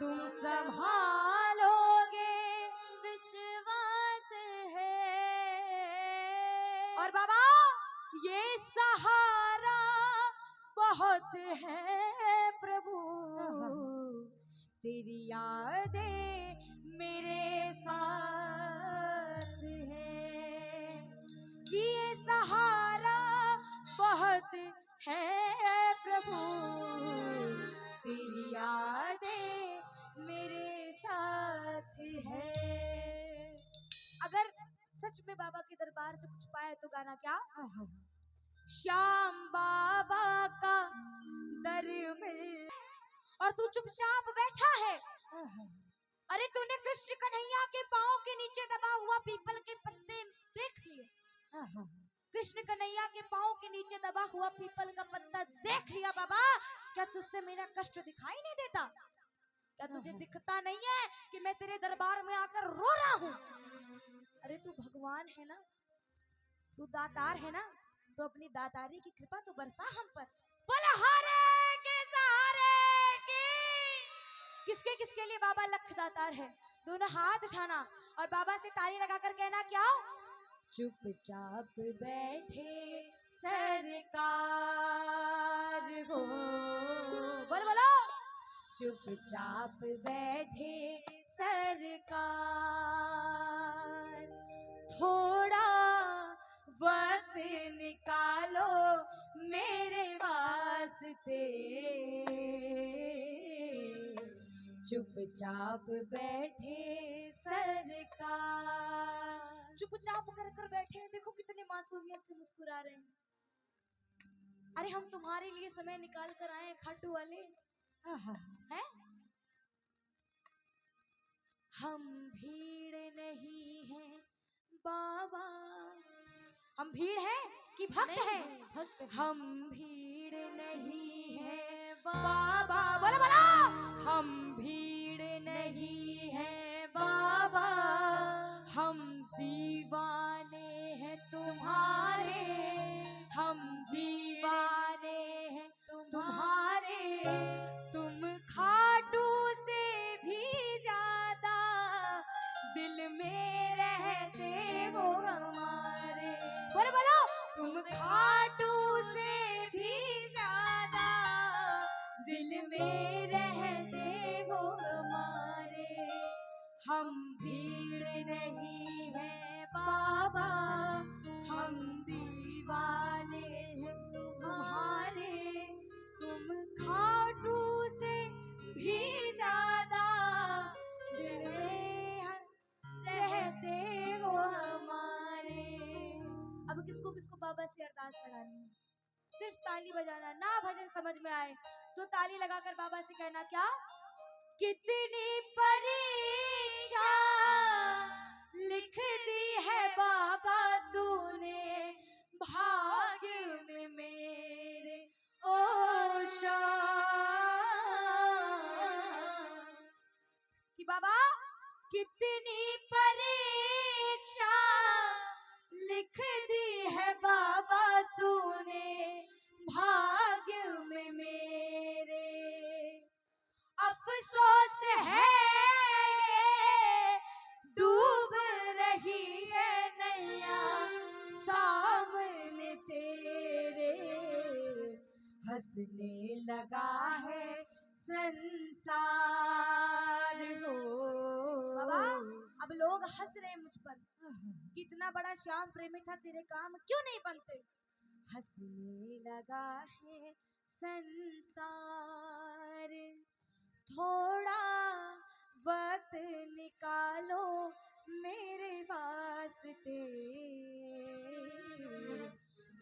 तुम संभालोगे, विश्वास है। और बाबा ये सहारा बहुत है प्रभु, तेरी यादें मेरे साथ है। ये सहारा बहुत है प्रभु, तेरी यादें मेरे साथ है। अगर सच में बाबा के दरबार से कुछ पाए तो गाना क्या? श्याम बाबा का दर मिल, और तू चुपचाप बैठा है। अरे तूने कृष्ण कन्हैया के पांव के नीचे दबा हुआ पीपल के पत्ते देख लिए। कृष्ण कन्हैया के पांव के नीचे दबा हुआ पीपल का पत्ता देख लिया बाबा। क्या तुझसे मेरा कष्ट दिखाई नहीं देता? क्या तुझे दिखता नहीं है कि मैं तेरे दरबार में आकर रो रहा हूँ? अरे तू भगवान है ना, तू दातार है ना, तो अपनी दातारी की कृपा तो बरसा हम पर। बोला हारे के सहारे की। किसके किसके लिए बाबा लख दातार है? दोनों हाथ उठाना और बाबा से ताली लगाकर कहना क्या? चुपचाप बैठे सरकार हो। बोलो बोलो। चुपचाप बैठे सरकार, थोड़ा वक्त निकालो मेरे वास्ते। चुपचाप बैठे सरकार। चुपचाप कर बैठे, देखो कितने मासूमियत से मुस्कुरा रहे हैं। अरे हम तुम्हारे लिए समय निकाल कर आए खाटू वाले हैं। हम भीड़ नहीं हैं बाबा, हम भीड़ हैं कि भक्त हैं? हम भीड़ नहीं हैं बाबा। बोलो बोलो। हम भीड़ नहीं हैं बाबा, हम दीवाने हैं तुम्हारे। हम दीवाने हैं तुम्हारे। तुम खाटू से भी ज्यादा दिल में रहते हो हमारे। बोलो बोलो। तुम खाटू से भी ज्यादा दिल में रहते हो हमारे। हम भीड़ नहीं है बाबा, हम दीवाने हैं तुम्हारे। तुम खाटू से भी ज्यादा दिल में रहते हो हमारे। अब किसको किसको बाबा से अरदास लगानी है? सिर्फ ताली बजाना, ना भजन समझ में आए तो ताली लगाकर बाबा से कहना क्या? कितनी परीक्षा लिख दी है बाबा तूने भाग्य में मेरे। ओ कि बाबा कितनी परीक्षा लिख दी है बाबा तूने भाग्य में मेरे। अफसोस है डूब रही है नैया सामने तेरे। हंसने लगा है संसार हो। बाबा अब लोग हंस रहे मुझ पर, कितना बड़ा श्याम प्रेमी था, तेरे काम क्यों नहीं बनते? हंसने लगा है संसार, थोड़ा वक्त निकालो मेरे वास्ते।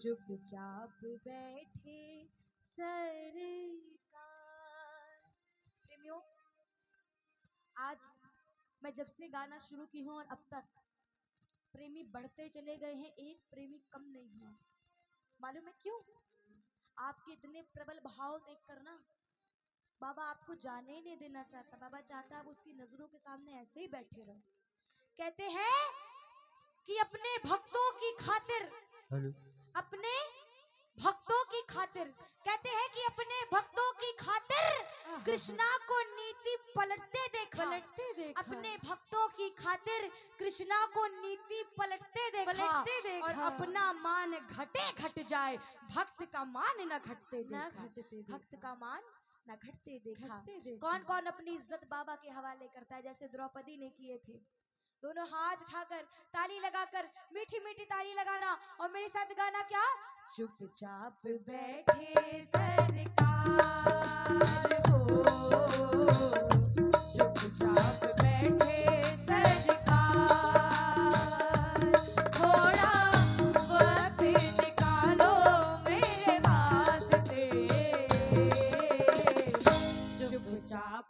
चुपचाप बैठे सरकार। प्रेमियों, आज मैं जब से गाना शुरू की हूँ और अब तक प्रेमी बढ़ते चले गए हैं, एक प्रेमी कम नहीं हुआ। मालूम है क्यों? आपके इतने प्रबल भाव देख कर ना बाबा आपको जाने ही नहीं देना चाहता। बाबा चाहता आप उसकी नजरों के सामने ऐसे ही बैठे रहो। कहते हैं कि अपने भक्तों की खातिर, अपने भक्तों की खातिर, कहते हैं कि अपने भक्तों की खातिर कृष्णा को नीति पलटते देखा, अपने भक्तों की खातिर कृष्णा को नीति पलटते देखा, और अपना मान घटे घट जाए, भक्त का मान न घटते देखा, भक्त का मान न घटते देखा। कौन कौन अपनी इज्जत बाबा के हवाले करता है, जैसे द्रौपदी ने किए थे। दोनों हाथ उठाकर ताली लगाकर, मीठी मीठी ताली लगाना और मेरे साथ गाना क्या, चुपचाप बैठे सरकार हो, चुपचाप बैठे सरकार, थोड़ा वक्त निकालो मेरे वास्ते, चुपचाप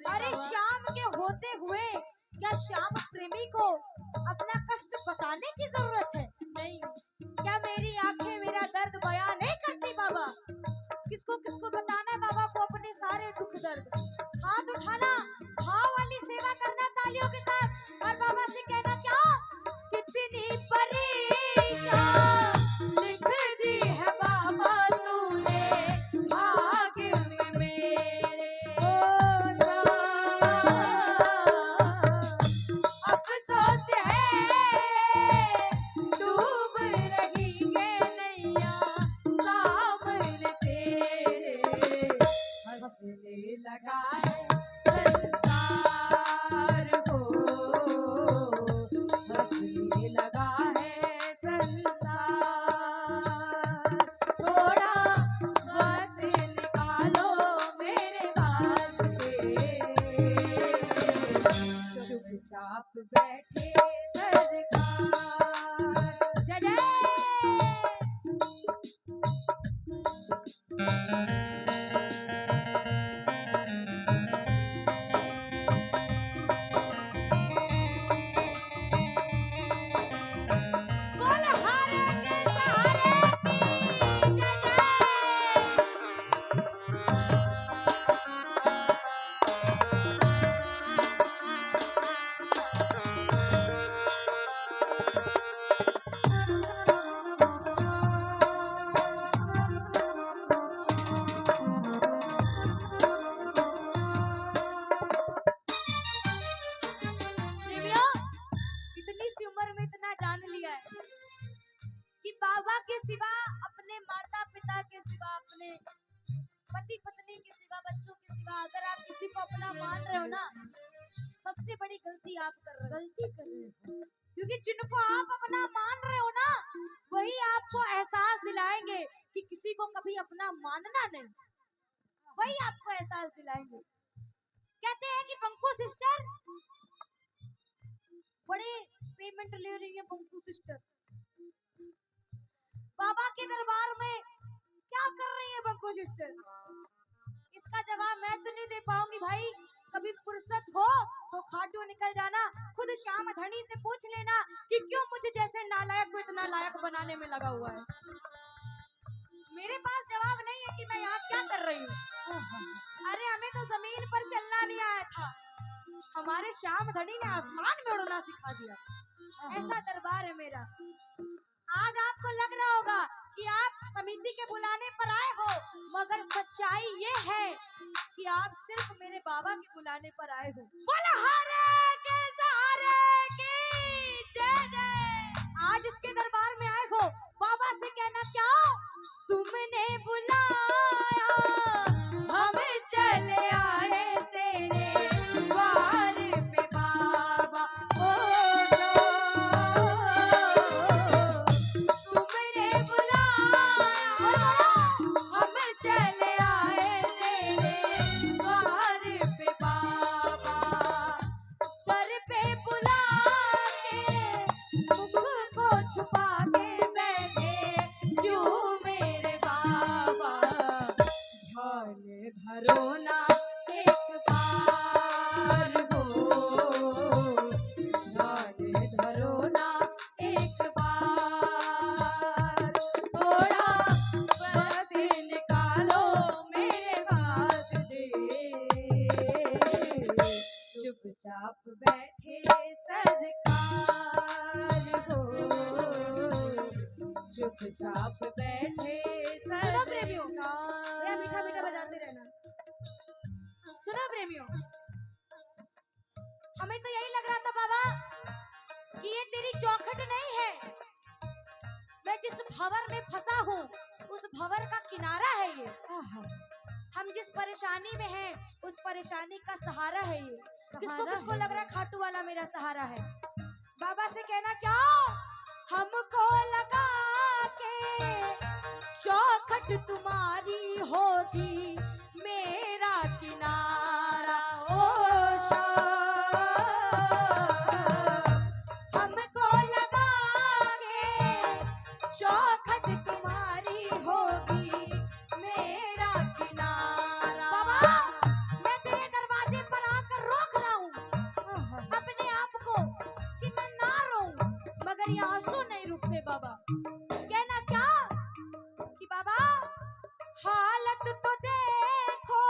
अरे श्याम के होते हुए क्या श्याम प्रेमी को अपना कष्ट बताने की जरूरत है? नहीं। क्या मेरी आंखें मेरा दर्द बयां नहीं करती बाबा? किसको किसको बताना है बाबा को अपने सारे दुख दर्द? हाथ उठाना, भाव वाली सेवा करना तालियों के साथ, और बाबा से कहना क्या, कितनी परेशान लिख दी है बाबा तूने भाग्य में मेरे, अफसोस है डूब रही है नैया सामने तेरे, हंसने लगा है संसार को, हंसने लगा है संसार, थोड़ा वक्त निकालो मेरे वास्ते, चुपचाप बैठे सरकार। जय जय। बोल हारे के सहारे की जय प्रेमियों, इतनी सी उम्र में इतना जान लिया है कि बाबा के सिवा, अपने माता पिता के सिवा, अपने पति पत्नी के सिवा, बच्चों के सिवा अगर आप किसी को अपना मान रहे हो ना, सबसे बड़ी गलती आप कर रहे हो। क्योंकि जिनको आप अपना मान रहे हो ना, वही आपको एहसास दिलाएंगे कि किसी को कभी अपना मानना नहीं, वही आपको एहसास दिलाएंगे। कहते हैं कि बंकू सिस्टर बड़े पेमेंट ले रही है, बंकू सिस्टर बाबा के दरबार में क्या कर रही है बंकू सिस्टर? इसका जवाब मैं तो नहीं दे पाऊंगी भाई, कभी फुर्सत हो तो खाटू निकल जाना, खुद श्याम धनी से पूछ लेना कि क्यों मुझे जैसे नालायक को इतना लायक बनाने में लगा हुआ है। मेरे पास जवाब नहीं है कि मैं यहाँ क्या कर रही हूँ। अरे हमें तो जमीन पर चलना नहीं आया था, हमारे श्याम धनी ने आसमान में उड़ना सिखा दिया। ऐसा दरबार है मेरा। आज आपको लग रहा होगा कि आप समिति के बुलाने पर आए हो, मगर सच्चाई ये है कि आप सिर्फ मेरे बाबा के बुलाने पर आए हो। बोला हरे के सहारे की जय जय। आज इसके दरबार में आए हो, बाबा से कहना क्या, तुमने बुलाया हम चले आए तेरे द्वार पे बाबा। ओ तुमने बुलाया हम चले आए तेरे द्वार पे बाबा। पर पे बुला के मुख को छुपा के बैठे क्यों मेरे बाबा। ध्यान धरो ना एक बार हो, ध्यान धरो ना एक बार। थोड़ा वक्त निकालो मेरे हाथ दे, चुपचाप बैठे सरकार हो, चुपचाप बैठे सरकार। मीठा मीठा बजाते रहना। सुनो प्रेमियों, हमें तो यही लग रहा था बाबा कि ये तेरी चौखट नहीं है, मैं जिस भंवर में फंसा हूँ उस भंवर का किनारा है ये। हम जिस परेशानी में हैं उस परेशानी का सहारा है ये। किसको किसको लग रहा है खाटू वाला मेरा सहारा है। बाबा से कहना क्या, हमको लगा के चौखट तुम्हारी होगी मेरा किनारा। ओ हमको लगा के चौखट तुम्हारी होगी मेरा किनारा। बाबा मैं तेरे दरवाजे पर आकर रोक रहा हूँ अपने आप को कि मैं ना रोऊं, मगर ये आंसू नहीं रुकते बाबा। कहना क्या कि बाबा हालत तो देखो,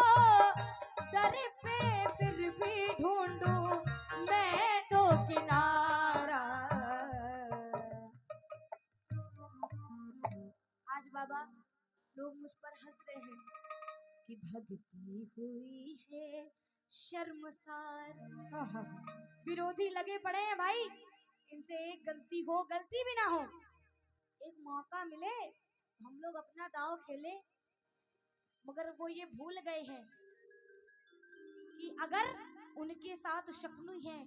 दर पे फिर भी ढूंढूं मैं तो किनारा। आज बाबा लोग मुझ पर हंस रहे हैं कि भक्ति हुई है शर्मसार। विरोधी लगे पड़े हैं भाई, इनसे एक गलती हो, गलती भी ना हो, एक मौका मिले हम लोग अपना दांव खेले। मगर वो ये भूल गए हैं कि अगर उनके साथ शकुनी है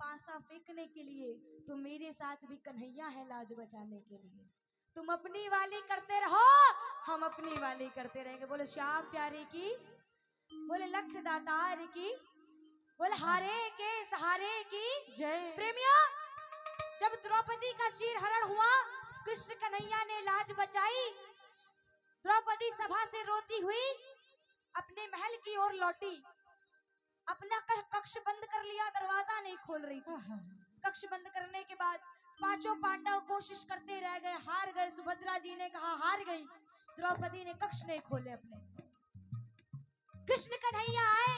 पासा फेंकने के लिए, तो मेरे साथ भी कन्हैया है लाज बचाने के लिए। तुम अपनी वाली करते रहो, हम अपनी वाली करते रहेंगे। बोले श्याम प्यारे की, बोले लख दातार की, बोले हारे के सहारे की जय। प्रेमियों, जब द्रौपदी का चीरहरण हुआ, कृष्ण कन्हैया ने लाज बचाई, द्रौपदी सभा से रोती हुई अपने महल की ओर लौटी। अपना कक्ष बंद कर लिया, दरवाजा नहीं खोल रही थी। कक्ष बंद करने के बाद पांचों पांडव कोशिश करते रह गए, हार गए। सुभद्रा जी ने कहा हार गई, द्रौपदी ने कक्ष नहीं खोले अपने। कृष्ण कन्हैया आए,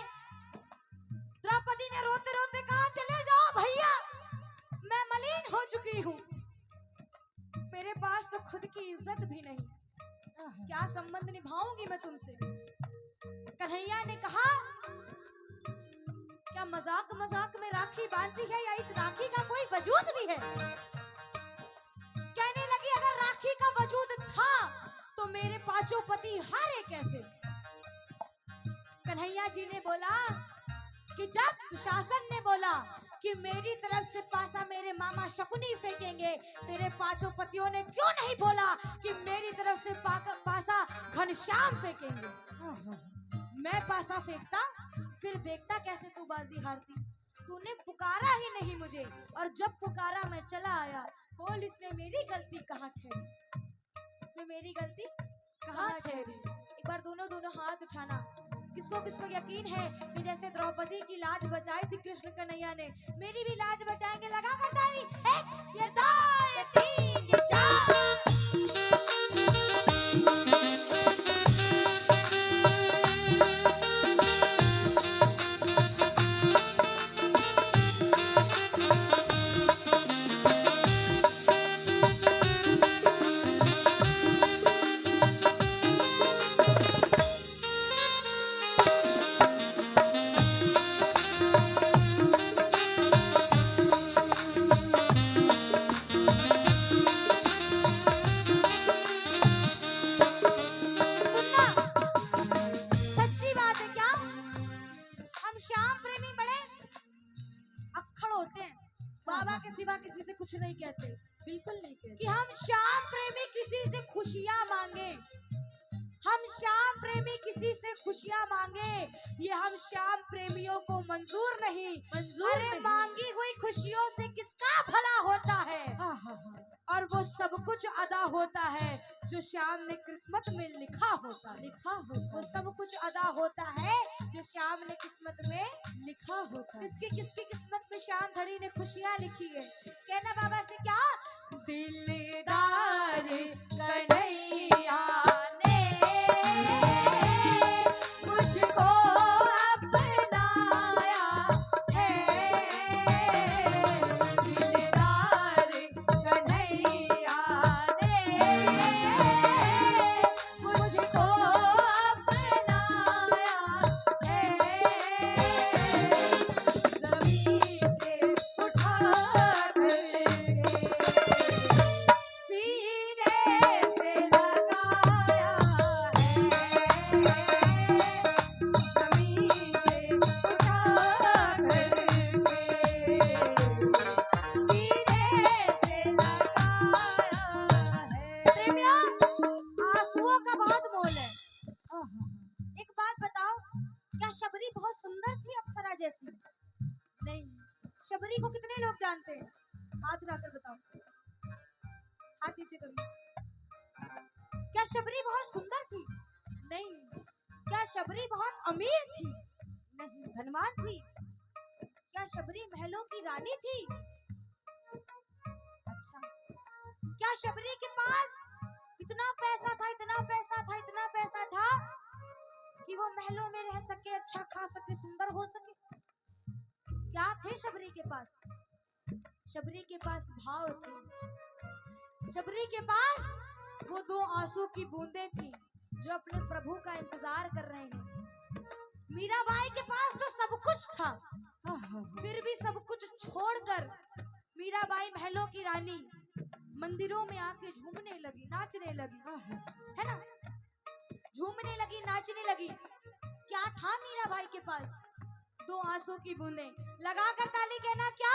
द्रौपदी ने रोते रोते कहा चले जाओ भैया, मैं मलिन हो चुकी हूँ, मेरे पास तो खुद की इज्जत भी नहीं, क्या संबंध निभाऊंगी मैं तुमसे। कन्हैया ने कहा क्या मजाक मजाक में राखी बांधती है या इस राखी का कोई वजूद भी है। कहने लगी अगर राखी का वजूद था तो मेरे पांचों पति हारे कैसे। कन्हैया जी ने बोला कि जब दुशासन ने बोला कि मेरी तरफ से पासा मेरे मामा शकुनी फेंकेंगे, तेरे पांचों पतियों ने क्यों नहीं बोला कि मेरी तरफ से पासा घनश्याम फेंकेंगे। मैं पासा फेंकता, फिर देखता कैसे तू बाजी हारती। तूने पुकारा ही नहीं मुझे, और जब पुकारा मैं चला आया। बोल इसमें मेरी गलती कहाँ ठहरी, इसमें मेरी गलती कहाँ ठहरी। एक बार दोनों दोनों हाथ उठाना। किसको किसको यकीन है कि जैसे द्रौपदी की लाज बचाई थी कृष्ण कन्हैया ने, मेरी भी लाज बचाएंगे। लगा कर ताली, एक ये दो ये तीन ये चार। बाबा के सिवा किसी से कुछ नहीं कहते, बिल्कुल नहीं कहते कि हम श्याम प्रेमी किसी से खुशियां मांगे, हम श्याम प्रेमी किसी से खुशियां मांगे, ये हम श्याम प्रेमियों को मंजूर नहीं। अरे मांगी हुई खुशियों से किसका भला होता है, और वो सब कुछ अदा होता है जो श्याम ने किस्मत में लिखा होता है। वो सब कुछ अदा होता है जो श्याम ने किस्मत में लिखा होता है। किसकी किसकी किस्मत में श्याम धड़ी ने खुशियां लिखी है। कहना बाबा से क्या, दिलदार कन्हैया ने मुझको अपनाया है, दिलदार कन्हैया ने मुझको अपनाया है, ज़मीन से उठा शबरी बहुत सुंदर थी अप्सरा जैसी? नहीं। शबरी को कितने लोग जानते हैं? हाथ उठाकर बताओ, हाथ नीचे करो। क्या शबरी बहुत सुंदर थी? नहीं। क्या शबरी बहुत अमीर थी? नहीं। धनवान थी? क्या शबरी महलों की रानी थी? अच्छा। क्या शबरी के पास इतना पैसा था, इतना पैसा था, इतना पैसा था कि वो महलों में रह सके, अच्छा खा सके, सुंदर हो सके? क्या थे शबरी के पास? शबरी के पास भाव थे। शबरी के पास वो दो आंसू की बूंदें थी जो अपने प्रभु का इंतजार कर रहे हैं। मीराबाई के पास तो सब कुछ था, फिर भी सब कुछ छोड़कर मीराबाई महलों की रानी मंदिरों में आके झूमने लगी, नाचने लगी, है ना? झूमने लगी, नाचने लगी। क्या था मीराबाई के पास? दो आंसू की बूंदें। लगा कर ताली कहना क्या,